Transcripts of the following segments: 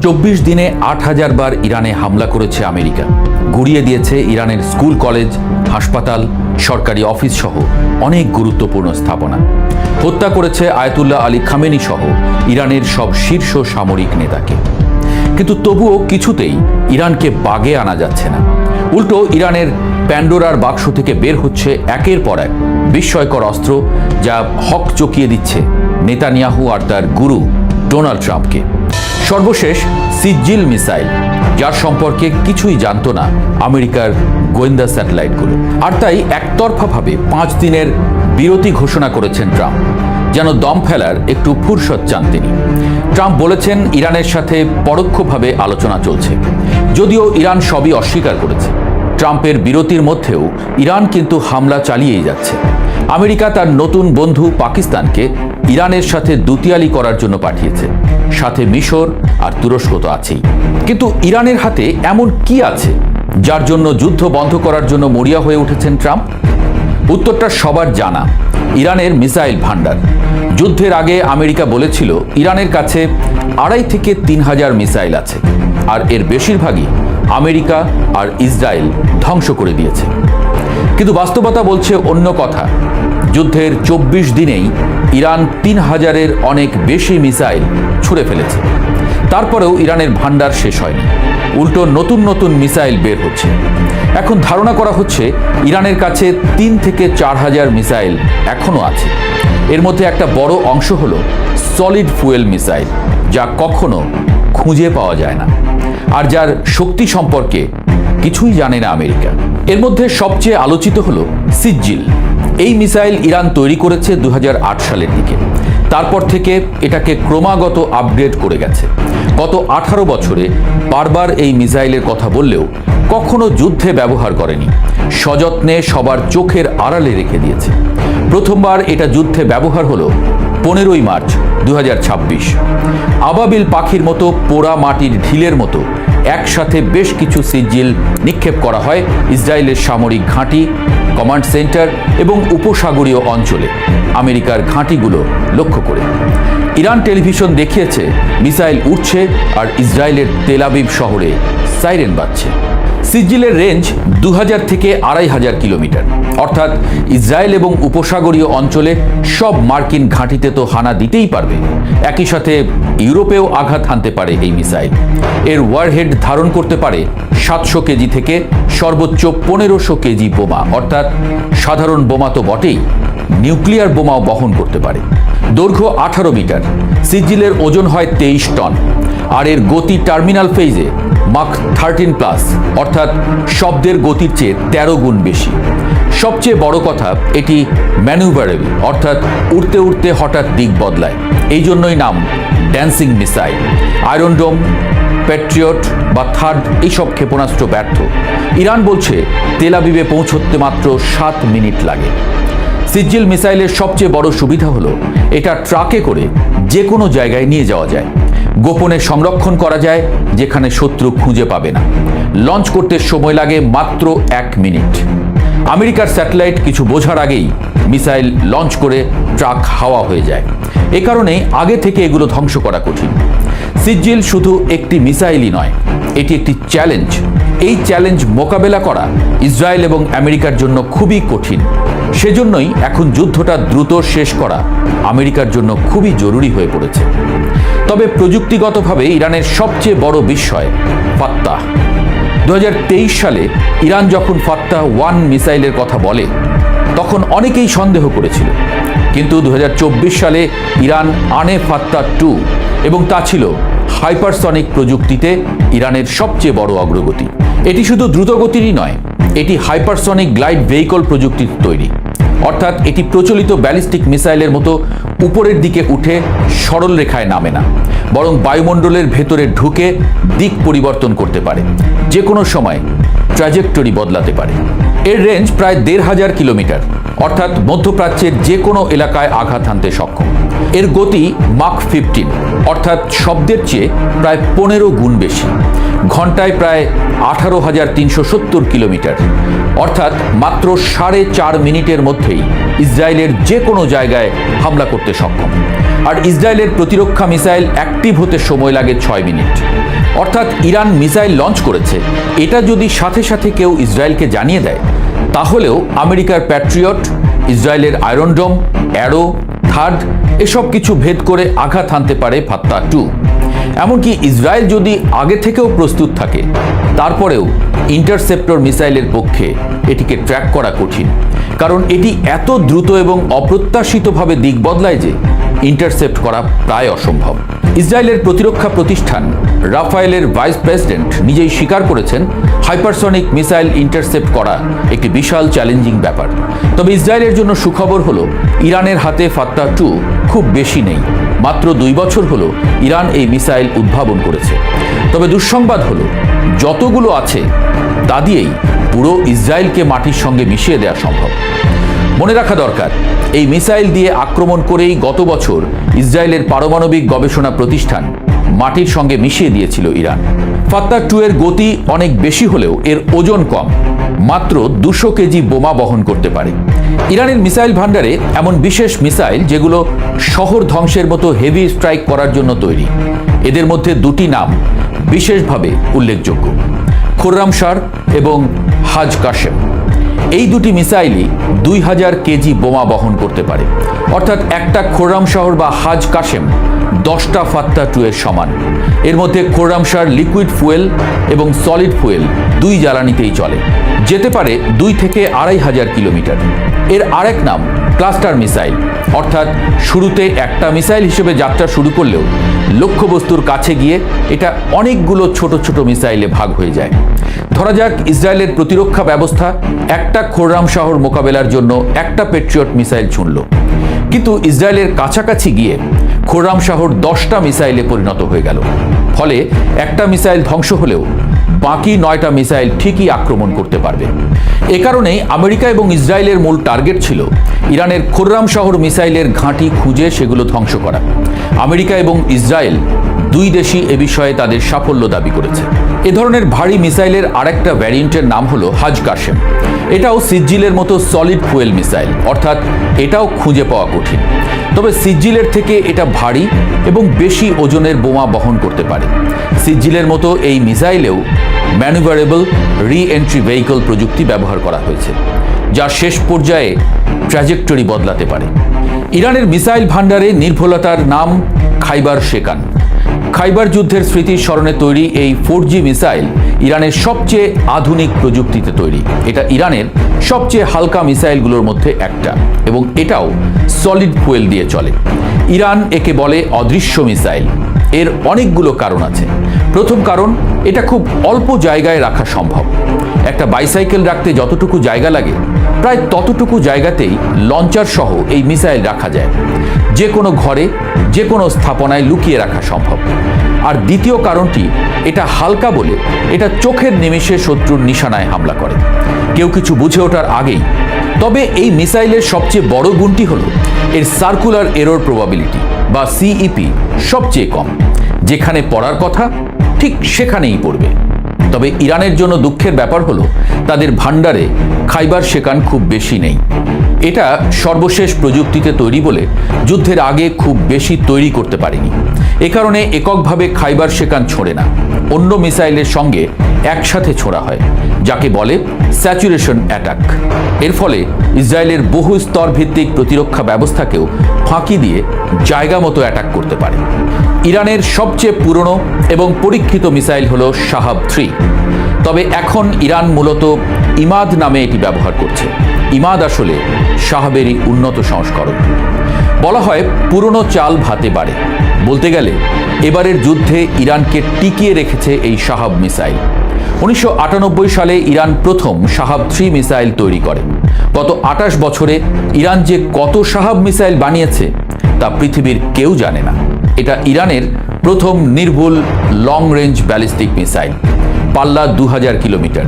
24 দিনে 8,000 বার ইরানে হামলা করেছে আমেরিকা। গুড়িয়ে দিয়েছে ইরানের স্কুল, কলেজ, হাসপাতাল, সরকারি অফিস সহ অনেক গুরুত্বপূর্ণ স্থাপনা। হত্যা করেছে আয়াতুল্লাহ আলী খামেনি সহ ইরানের সব শীর্ষ সামরিক নেতাকে। কিন্তু তবুও কিছুতেই ইরানকে বাগে আনা যাচ্ছে না। উল্টো ইরানের প্যান্ডোরার বাক্স থেকে বের হচ্ছে একের পর এক বিস্ময়কর অস্ত্র, যা হক চকিয়ে দিচ্ছে নেতানিয়াহু আর তার গুরু ডোনাল্ড ট্রাম্পকে। সর্বশেষ সিজ্জিল মিসাইল, যার সম্পর্কে কিছুই জানত না আমেরিকার গোয়েন্দা স্যাটেলাইটগুলো। আর তাই একতরফাভাবে 5 দিনের বিরতি ঘোষণা করেছেন ট্রাম্প, যেন দম ফেলার একটু ফুরসত চান তিনি। ট্রাম্প বলেছেন ইরানের সাথে পরোক্ষভাবে আলোচনা চলছে, যদিও ইরান সবই অস্বীকার করেছে। ট্রাম্পের বিরতির মধ্যেও ইরান কিন্তু হামলা চালিয়েই যাচ্ছে। আমেরিকা তার নতুন বন্ধু পাকিস্তানকে ইরানের সাথে দুতিয়ালি করার জন্য পাঠিয়েছে, সাথে মিশর আর তুরস্ক তো আছেই। কিন্তু ইরানের হাতে এমন কি আছে যার জন্য যুদ্ধ বন্ধ করার জন্য মরিয়া হয়ে উঠেছেন ট্রাম্প? উত্তরটা সবার জানা, ইরানের মিসাইল ভান্ডার। যুদ্ধের আগে আমেরিকা বলেছিল ইরানের কাছে 2.5 থেকে 3,000 মিসাইল আছে, আর এর বেশিরভাগই আমেরিকা আর ইসরায়েল ধ্বংস করে দিয়েছে। কিন্তু বাস্তবতা বলছে অন্য কথা। যুদ্ধের 24 দিনেই ইরান 3,000-এর অনেক বেশি মিসাইল ছুড়ে ফেলেছে। তারপরেও ইরানের ভান্ডার শেষ হয়নি, উল্টো নতুন নতুন মিসাইল বের হচ্ছে। এখন ধারণা করা হচ্ছে ইরানের কাছে 3 থেকে 4,000 মিসাইল এখনও আছে। এর মধ্যে একটা বড় অংশ হলো সলিড ফুয়েল মিসাইল, যা কখনো খুঁজে পাওয়া যায় না, আর যার শক্তি সম্পর্কে কিছুই জানে না আমেরিকা। এর মধ্যে সবচেয়ে আলোচিত হলো সিজ্জিল। এই মিসাইল ইরান তৈরি করেছে 2008 সালের দিকে। তারপর থেকে এটাকে ক্রমাগত আপগ্রেড করে গেছে। গত 18 বছরে বারবার এই মিসাইলের কথা বললেও কখনো যুদ্ধে ব্যবহার করেনি। সযত্নে সবার চোখের আড়ালে রেখে দিয়েছে। প্রথমবার এটা যুদ্ধে ব্যবহার হলো 15ই মার্চ 2026। আবাবিল পাখির মতো পোড়া মাটির ঢিলের মতো একসাথে বেশ কিছু সিজ্জিল নিক্ষেপ করা হয় ইসরায়েলের সামরিক ঘাঁটি, কমান্ড সেন্টার এবং উপসাগরীয় অঞ্চলে আমেরিকার ঘাঁটিগুলো লক্ষ্য করে। ইরান টেলিভিশন দেখিয়েছে মিসাইল উঠছে আর ইসরায়েলের তেল আবিব শহরে সাইরেন বাজছে। সিজ্জিলের রেঞ্জ 2000 থেকে 2500 কিলোমিটার, অর্থাৎ ইসরায়েল এবং উপসাগরীয় অঞ্চলে সব মার্কিন ঘাঁটিতে তো হানা দিতেই পারবে। একই সাথে ইউরোপেও আঘাত হানতে পারে এই মিসাইল। এর ওয়ারহেড ধারণ করতে পারে 700 কেজি থেকে সর্বোচ্চ 1500 কেজি বোমা, অর্থাৎ সাধারণ বোমা তো বটেই, নিউক্লিয়ার বোমাও বহন করতে পারে। দৈর্ঘ্য 18 মিটার, সিজ্জিলের ওজন হয় 23 টন, আর এর গতি টার্মিনাল ফেজে মাক 13+, অর্থাৎ শব্দের গতির চেয়ে 13 গুণ বেশি। সবচেয়ে বড় কথা, এটি ম্যানুভারেবল, অর্থাৎ উড়তে উড়তে হঠাৎ দিক বদলায়। এই জন্যই নাম ড্যান্সিং মিসাইল। আয়রন ডোম, প্যাট্রিয়ট বা থার্ড এইসব ক্ষেপণাস্ত্র ব্যর্থ। ইরান বলছে তেল আবিবে পৌঁছতে মাত্র 7 মিনিট লাগে। সিজ্জিল মিসাইলের সবচেয়ে বড় সুবিধা হলো এটা ট্রাকে করে যে কোনো জায়গায় নিয়ে যাওয়া যায়। গোপনে সংরক্ষণ করা যায়, যেখানে শত্রু খুঁজে পাবে না। লঞ্চ করতে সময় লাগে মাত্র 1 মিনিট। আমেরিকার স্যাটেলাইট কিছু বোঝার আগেই মিসাইল লঞ্চ করে ট্রাক হাওয়া হয়ে যায়। এ কারণে আগে থেকে এগুলো ধ্বংস করা কঠিন। সিজ্জিল শুধু একটি মিসাইলই নয়, এটি একটি চ্যালেঞ্জ। এই চ্যালেঞ্জ মোকাবেলা করা ইসরায়েল এবং আমেরিকার জন্য খুবই কঠিন। সেজন্যই এখন যুদ্ধটা দ্রুত শেষ করা আমেরিকার জন্য খুবই জরুরি হয়ে পড়েছে। তবে প্রযুক্তিগতভাবে ইরানের সবচেয়ে বড় বিস্ময় ফাত্তাহ। 2023 সালে ইরান যখন ফাত্তাহ 1 মিসাইলের কথা বলে, তখন অনেকেই সন্দেহ করেছিল। কিন্তু 2024 সালে ইরান আনে ফাত্তাহ 2, এবং তা ছিল হাইপারসনিক প্রযুক্তিতে ইরানের সবচেয়ে বড় অগ্রগতি। এটি শুধু দ্রুতগতিরই নয়, এটি হাইপারসনিক গ্লাইড ভেহিকল প্রযুক্তির তৈরি, অর্থাৎ এটি প্রচলিত ব্যালিস্টিক মিসাইলের মতো উপরের দিকে উঠে সরল রেখায় নামে না, বরং বায়ুমণ্ডলের ভেতরে ঢুকে দিক পরিবর্তন করতে পারে, যে কোনো সময় ট্র্যাজেক্টরি বদলাতে পারে। এর রেঞ্জ প্রায় 1,500 কিলোমিটার, অর্থাৎ মধ্যপ্রাচ্যের যে কোনো এলাকায় আঘাত হানতে সক্ষম। এর গতি মাক 15, অর্থাৎ শব্দের চেয়ে প্রায় 15 গুণ বেশি। ঘন্টায় প্রায় 18,370 কিলোমিটার, অর্থাৎ মাত্র 4.5 মিনিটের মধ্যেই ইসরায়েলের যে কোনো জায়গায় হামলা করতে সক্ষম। আর ইসরায়েলের প্রতিরক্ষা মিসাইল অ্যাক্টিভ হতে সময় লাগে 6 মিনিট। অর্থাৎ ইরান মিসাইল লঞ্চ করেছে এটা যদি সাথে সাথে কেউ ইসরায়েলকে জানিয়ে দেয়, তাহলেও আমেরিকার প্যাট্রিয়ট, ইসরায়েলের আয়রন ডোম, অ্যারো, থার্ড এসব কিছু ভেদ করে আঘাত হানতে পারে ফাত্তাহ 2। এমনকি ইসরায়েল যদি আগে থেকেও প্রস্তুত থাকে, তারপরেও ইন্টারসেপ্টর মিসাইলের পক্ষে এটিকে ট্র্যাক করা কঠিন, কারণ এটি এত দ্রুত এবং অপ্রত্যাশিতভাবে দিক বদলায় যে ইন্টারসেপ্ট করা প্রায় অসম্ভব। ইসরায়েলের প্রতিরক্ষা প্রতিষ্ঠান রাফায়েলের ভাইস প্রেসিডেন্ট নিজেই স্বীকার করেছেন হাইপারসনিক মিসাইল ইন্টারসেপ্ট করা একটি বিশাল চ্যালেঞ্জিং ব্যাপার। তবে ইসরায়েলের জন্য সুখবর হলো ইরানের হাতে ফাত্তাহ 2 খুব বেশি নেই। মাত্র 2 বছর হলো ইরান এই মিসাইল উদ্ভাবন করেছে। তবে দুঃসংবাদ হলো যতগুলো আছে তা দিয়েই পুরো ইসরায়েলকে মাটির সঙ্গে মিশিয়ে দেওয়া সম্ভব। মনে রাখা দরকার, এই মিসাইল দিয়ে আক্রমণ করেই গত বছর ইসরায়েলের পারমাণবিক গবেষণা প্রতিষ্ঠান মাটির সঙ্গে মিশিয়ে দিয়েছিল ইরান। ফাত্তাহ 2 এর গতি অনেক বেশি হলেও এর ওজন কম, মাত্র 200 কেজি বোমা বহন করতে পারে। ইরানের মিসাইল ভান্ডারে এমন বিশেষ মিসাইল যেগুলো শহর ধ্বংসের মতো হেভি স্ট্রাইক করার জন্য তৈরি। এদের মধ্যে দুটি নাম বিশেষভাবে উল্লেখযোগ্য, খুররামশার এবং হাজ কাশেম। এই দুটি মিসাইলই 2000 কেজি বোমা বহন করতে পারে, অর্থাৎ একটা খুররামশাহ বা হাজ কাশেম 10টা ফাত্তাহ 2 এর সমান। এর মধ্যে খুররামশার লিকুইড ফুয়েল এবং সলিড ফুয়েল দুই জ্বালানিতেই চলে, যেতে পারে 2 থেকে 2500 কিলোমিটার। এর আরেক নাম ক্লাস্টার মিসাইল, অর্থাৎ শুরুতে একটা মিসাইল হিসেবে যাত্রা শুরু করলেও লক্ষ্যবস্তুর কাছে গিয়ে এটা অনেকগুলো ছোট ছোট মিসাইলে ভাগ হয়ে যায়। ধরা যাক ইসরায়েলের প্রতিরক্ষা ব্যবস্থা একটা খুররামশাহর মোকাবেলার জন্য একটা প্যাট্রিয়ট মিসাইল ছুঁড়ল, কিন্তু ইসরায়েলের কাছাকাছি গিয়ে খুররামশাহর 10টা মিসাইলে পরিণত হয়ে গেল। ফলে একটা মিসাইল ধ্বংস হলেও বাকি 9টা মিসাইল ঠিকই আক্রমণ করতে পারবে। এ কারণেই আমেরিকা এবং ইসরায়েলের মূল টার্গেট ছিল ইরানের খুররামশাহর মিসাইলের ঘাঁটি খুঁজে সেগুলো ধ্বংস করা। আমেরিকা এবং ইসরায়েল দুই দেশই এ বিষয়ে তাদের সাফল্য দাবি করেছে। এ ধরনের ভারী মিসাইলের আরেকটা ভ্যারিয়েন্টের নাম হলো হাজ কাশেম। এটাও সিজ্জিলের মতো সলিড ফুয়েল মিসাইল, অর্থাৎ এটাও খুঁজে পাওয়া কঠিন। তবে সিজ্জিলের থেকে এটা ভারী এবং বেশি ওজনের বোমা বহন করতে পারে। সিজ্জিলের মতো এই মিসাইলেও ম্যানুভারেবল রি এন্ট্রি ভেহিকল প্রযুক্তি ব্যবহার করা হয়েছে, যা শেষ পর্যায়ে ট্র্যাজেক্টরি বদলাতে পারে। ইরানের মিসাইল ভান্ডারে নির্ভুলতার নাম খাইবার শেকান। খাইবার যুদ্ধের স্মৃতির স্মরণে তৈরি এই 4G মিসাইল ইরানের সবচেয়ে আধুনিক প্রযুক্তিতে তৈরি। এটা ইরানের সবচেয়ে হালকা মিসাইলগুলোর মধ্যে একটা এবং এটাও সলিড ফুয়েল দিয়ে চলে। ইরান একে বলে অদৃশ্য মিসাইল। এর অনেকগুলো কারণ আছে। প্রথম কারণ, এটা খুব অল্প জায়গায় রাখা সম্ভব। একটা বাইসাইকেল রাখতে যতটুকু জায়গা লাগে প্রায় ততটুকু জায়গাতেই লঞ্চার সহ এই মিসাইল রাখা যায়। যে কোনো ঘরে, যে কোনো স্থাপনায় লুকিয়ে রাখা সম্ভব। আর দ্বিতীয় কারণটি, এটা হালকা বলে এটা চোখের নিমেষে শত্রুর নিশানায় হামলা করে, কেউ কিছু বুঝে ওঠার আগেই। তবে এই মিসাইলের সবচেয়ে বড় গুণটি হলো এর সার্কুলার এরর প্রবাবিলিটি বা সিইপি সবচেয়ে কম। যেখানে পড়ার কথা ঠিক সেখানেই পড়বে। তবে ইরানের জন্য দুঃখের ব্যাপার হলো তাদের ভান্ডারে খাইবার শেকান খুব বেশি নেই। এটা সর্বশেষ প্রযুক্তিতে তৈরি বলে যুদ্ধের আগে খুব বেশি তৈরি করতে পারেনি। এ কারণে এককভাবে খাইবার শেকান ছোড়ে না, অন্য মিসাইলের সঙ্গে একসাথে ছোড়া হয়, যাকে বলে স্যাচুরেশন অ্যাটাক। এর ফলে ইসরায়েলের বহু স্তর ভিত্তিক প্রতিরক্ষা ব্যবস্থাকেও ফাঁকি দিয়ে জায়গা মতো অ্যাটাক করতে পারে। ইরানের সবচেয়ে পুরনো এবং পরীক্ষিত মিসাইল হলো শাহাব 3। তবে এখন ইরান মূলত ইমাদ নামে এটি ব্যবহার করছে। ইমাদ আসলে শাহাবেরই উন্নত সংস্করণ। বলা হয় পুরনো চাল ভাতে বাড়ে। বলতে গেলে এবারের যুদ্ধে ইরানকে টিকিয়ে রেখেছে এই শাহাব মিসাইল। 1998 সালে ইরান প্রথম শাহাব 3 মিসাইল তৈরি করে। গত 28 বছরে ইরান যে কত শাহাব মিসাইল বানিয়েছে তা পৃথিবীর কেউ জানে না। এটা ইরানের প্রথম নির্ভুল লং রেঞ্জ ব্যালিস্টিক মিসাইল, পাল্লা 2000 কিলোমিটার।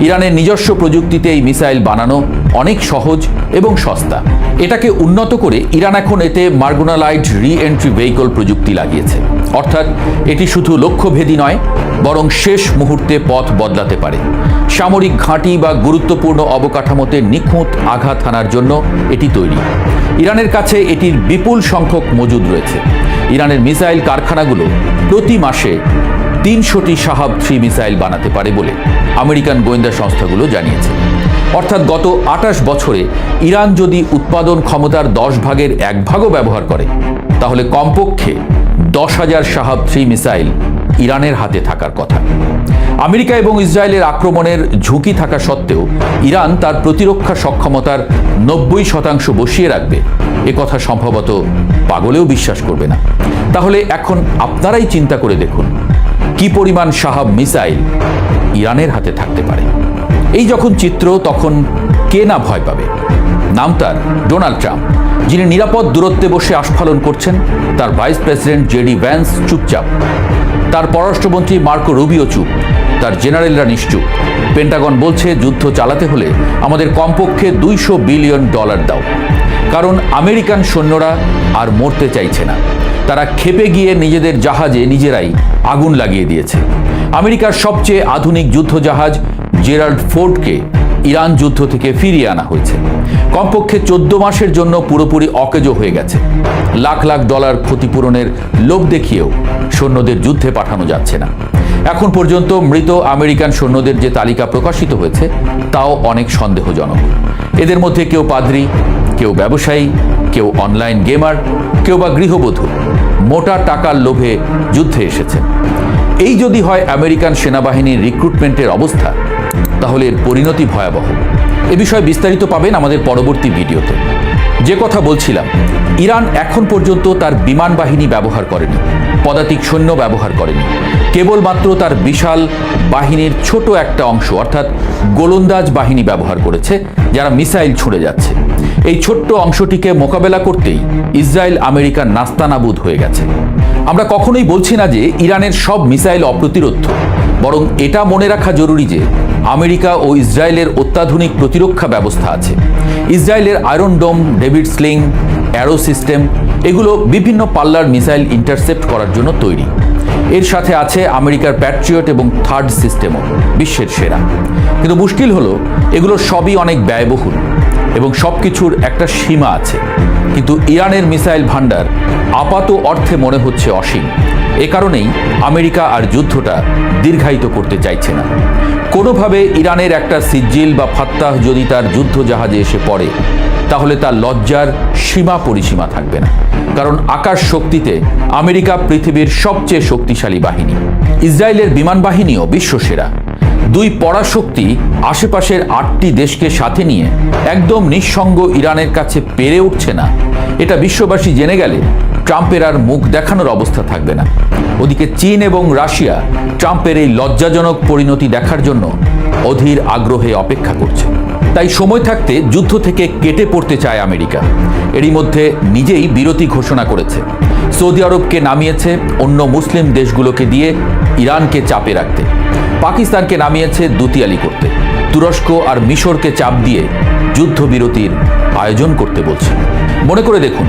ইরানের নিজস্ব প্রযুক্তিতে এই মিসাইল বানানো অনেক সহজ এবং সস্তা। এটাকে উন্নত করে ইরান এখন এতে মার্গুনালাইড রি এন্ট্রি ভেহিকল প্রযুক্তি লাগিয়েছে। অর্থাৎ এটি শুধু লক্ষ্যভেদী নয়, বরং শেষ মুহূর্তে পথ বদলাতে পারে। সামরিক ঘাঁটি বা গুরুত্বপূর্ণ অবকাঠামোতে নিখুঁত আঘাত হানার জন্য এটি তৈরি। ইরানের কাছে এটির বিপুল সংখ্যক মজুদ রয়েছে। ইরানের মিসাইল কারখানাগুলো প্রতি মাসে 300টি শাহাব-3 মিসাইল বানাতে পারে বলে আমেরিকান গোয়েন্দা সংস্থাগুলো জানিয়েছে। অর্থাৎ গত 28 বছরে ইরান যদি উৎপাদন ক্ষমতার 10 ভাগের 1 ভাগও ব্যবহার করে, তাহলে কমপক্ষে 10,000 শাহাব-3 মিসাইল ইরানের হাতে থাকার কথা। আমেরিকা এবং ইসরায়েলের আক্রমণের ঝুঁকি থাকা সত্ত্বেও ইরান তার প্রতিরক্ষা সক্ষমতার 90% বসিয়ে রাখবে, কথা সম্ভবত পাগলেও বিশ্বাস করবে না। তাহলে এখন আপনারাই চিন্তা করে দেখুন কি পরিমাণ শাহাব মিসাইল ইরানের হাতে থাকতে পারে। এই যখন চিত্র, তখন কে না ভয় পাবে? নাম তার ডোনাল্ড ট্রাম্প, যিনি নিরাপদ দূরত্বে বসে আস্ফালন করছেন। তার ভাইস প্রেসিডেন্ট জেডি ভ্যান্স চুপচাপ, তার পররাষ্ট্রমন্ত্রী মার্কো রুবিও চুপ, তার জেনারেলরা নিশ্চুপ। পেন্টাগন বলছে যুদ্ধ চালাতে হলে আমাদের কমপক্ষে $200 বিলিয়ন দাও, কারণ আমেরিকান সৈন্যরা আর মরতে চাইছে না। তারা ক্ষেপে গিয়ে নিজেদের জাহাজে নিজেরাই আগুন লাগিয়ে দিয়েছে। আমেরিকার সবচেয়ে আধুনিক যুদ্ধজাহাজ জেরাল্ড ফোর্ডকে ইরান যুদ্ধ থেকে ফিরিয়ে আনা হয়েছে। কমপক্ষে 14 মাসের জন্য পুরোপুরি অকেজো হয়ে গেছে। লাখ লাখ ডলার ক্ষতিপূরণের লোভ দেখিয়েও সৈন্যদের যুদ্ধে পাঠানো যাচ্ছে না। এখন পর্যন্ত মৃত আমেরিকান সৈন্যদের যে তালিকা প্রকাশিত হয়েছে তাও অনেক সন্দেহজনক। এদের মধ্যে কেউ পাদ্রী, কেউ ব্যবসায়ী, কেউ অনলাইন গেমার, কেউ বা গৃহবধূ মোটা টাকার লোভে যুদ্ধে এসেছে। এই যদি হয় আমেরিকান সেনাবাহিনীর রিক্রুটমেন্টের অবস্থা, তাহলে এর পরিণতি ভয়াবহ। এ বিষয়ে বিস্তারিত পাবেন আমাদের পরবর্তী ভিডিওতে। যে কথা বলছিলাম, ইরান এখন পর্যন্ত তার বিমান বাহিনী ব্যবহার করেনি, পদাতিক সৈন্য ব্যবহার করেনি, কেবলমাত্র তার বিশাল বাহিনীর ছোট একটা অংশ অর্থাৎ গোলন্দাজ বাহিনী ব্যবহার করেছে, যারা মিসাইল ছুড়ে যাচ্ছে। এই ছোট্ট অংশটিকে মোকাবেলা করতেই ইসরায়েল আমেরিকার নাস্তানাবুদ হয়ে গেছে। আমরা কখনোই বলছি না যে ইরানের সব মিসাইল অপ্রতিরোধ্য, বরং এটা মনে রাখা জরুরি যে আমেরিকা ও ইসরায়েলের অত্যাধুনিক প্রতিরক্ষা ব্যবস্থা আছে। ইসরায়েলের আয়রন ডোম, ডেভিড স্লিং, অ্যারো সিস্টেম, এগুলো বিভিন্ন পাল্লার মিসাইল ইন্টারসেপ্ট করার জন্য তৈরি। এর সাথে আছে আমেরিকার প্যাট্রিয়ট এবং থার্ড সিস্টেমও বিশ্বের সেরা। কিন্তু মুশকিল হলো এগুলো সবই অনেক ব্যয়বহুল এবং সবকিছুর একটা সীমা আছে। কিন্তু ইরানের মিসাইল ভান্ডার আপাত অর্থে মনে হচ্ছে অসীম। এ কারণেই আমেরিকা আর যুদ্ধটা দীর্ঘায়িত করতে চাইছে না। কোনোভাবে ইরানের একটা সিজ্জিল বা ফাত্তাহ যদি তার যুদ্ধ জাহাজে এসে পড়ে, তাহলে তার লজ্জার সীমা পরিসীমা থাকবে না। কারণ আকাশ শক্তিতে আমেরিকা পৃথিবীর সবচেয়ে শক্তিশালী বাহিনী। ইসরায়েলের বিমান বাহিনীও বিশ্বসেরা। দুই পরাশক্তি আশেপাশের 8টি দেশকে সাথে নিয়ে একদম নিঃসঙ্গ ইরানের কাছে পেরে উঠছে না, এটা বিশ্ববাসী জেনে গেলে ট্রাম্পের আর মুখ দেখানোর অবস্থা থাকবে না। ওদিকে চীন এবং রাশিয়া ট্রাম্পের এই লজ্জাজনক পরিণতি দেখার জন্য অধীর আগ্রহে অপেক্ষা করছে। তাই সময় থাকতে যুদ্ধ থেকে কেটে পড়তে চায় আমেরিকা। এরই মধ্যে নিজেই বিরতি ঘোষণা করেছে। সৌদি আরবকে নামিয়েছে অন্য মুসলিম দেশগুলোকে দিয়ে ইরানকে চাপে রাখতে। পাকিস্তানকে নামিয়েছে দুতিয়ালি করতে। তুরস্ক আর মিশরকে চাপ দিয়ে যুদ্ধবিরতির আয়োজন করতে বলছে। মনে করে দেখুন,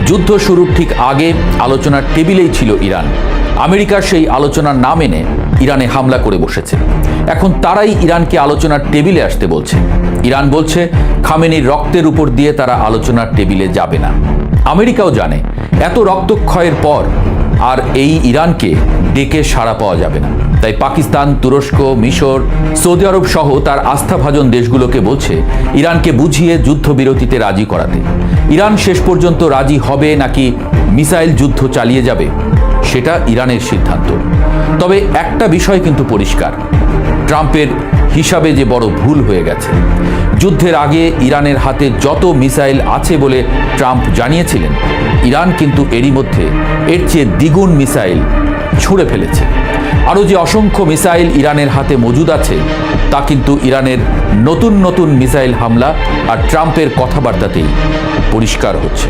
যুদ্ধ শুরুর ঠিক আগে আলোচনার টেবিলেই ছিল ইরান। আমেরিকা সেই আলোচনার না মেনে ইরানে হামলা করে বসেছে। এখন তারাই ইরানকে আলোচনার টেবিলে আসতে বলছে। ইরান বলছে খামেনির রক্তের উপর দিয়ে তারা আলোচনার টেবিলে যাবে না। আমেরিকাও জানে এত রক্তক্ষয়ের পর আর এই ইরানকে ডেকে সাড়া পাওয়া যাবে না। তাই পাকিস্তান, তুরস্ক, মিশর, সৌদি আরব সহ তার আস্থাভাজন দেশগুলোকে বলছে ইরানকে বুঝিয়ে যুদ্ধবিরতিতে রাজি করাতে। ইরান শেষ পর্যন্ত রাজি হবে নাকি মিসাইল যুদ্ধ চালিয়ে যাবে, সেটা ইরানের সিদ্ধান্ত। তবে একটা বিষয় কিন্তু পরিষ্কার, ট্রাম্পের হিসাবে যে বড় ভুল হয়ে গেছে। যুদ্ধের আগে ইরানের হাতে যত মিসাইল আছে বলে ট্রাম্প জানিয়েছিলেন, ইরান কিন্তু এরই মধ্যে এর চেয়ে দ্বিগুণ মিসাইল ছুঁড়ে ফেলেছে। আরও যে অসংখ্য মিসাইল ইরানের হাতে মজুদ আছে, তা কিন্তু ইরানের নতুন নতুন মিসাইল হামলা আর ট্রাম্পের কথাবার্তাতেই পরিষ্কার হচ্ছে।